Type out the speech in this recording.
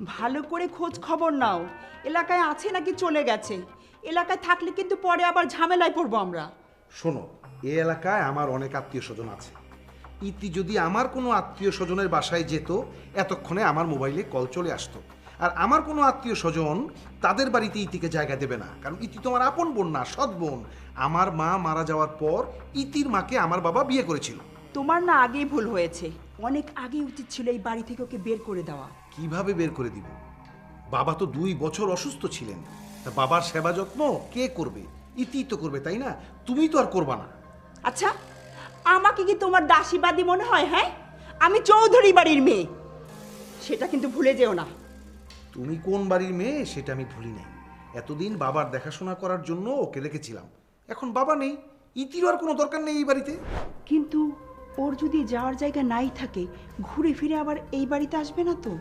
ভালো করে খোঁজ খবর নাও, এলাকায় আছে নাকি চলে গেছে। এলাকায় থাকলে কিন্তু পরে আবার ঝামেলায় পড়বো আমরা। শোনো, এই এলাকায় আমার অনেক আত্মীয় স্বজন আছে। ইতি যদি আমার কোনো আত্মীয় স্বজনের বাসায় যেত, এতক্ষণে আমার মোবাইলে কল চলে আসতো। আর আমার কোনো আত্মীয় স্বজন তাদের বাড়িতে ইতিকে জায়গা দেবে না, কারণ ইতি তো আমার আপন বোন না, সৎ বোন। আমার মা মারা যাওয়ার পর ইতির মাকে আমার বাবা বিয়ে করেছিল। তোমার না আগেই ভুল হয়েছে, অনেক আগেই উচিত ছিল এই বাড়ি থেকে ওকে বের করে দেওয়া। কিভাবে বের করে দিব? বাবা তো 2 বছর অসুস্থ ছিলেন, তা বাবার সেবা যত্ন কে করবে? ইতি তো করবে, তাই না? তুমি তো আর করবা না। আচ্ছা, আমাকে কি তোমার দাসীবাদী মনে হয়? হ্যাঁ, আমি চৌধুরী বাড়ির মেয়ে, সেটা কিন্তু ভুলে যেও না। তুমি কোন বাড়ির মেয়ে সেটা আমি ভুলি নাই। এতদিন বাবার দেখাশোনা করার জন্য ওকে রেখেছিলাম। এখন বাবা নেই, ইতিরও আর কোনো দরকার নেই এই বাড়িতে। কিন্তু ওর যদি যাওয়ার জায়গা নাই থাকে, ঘুরে ফিরে আবার এই বাড়িতে আসবে না তো?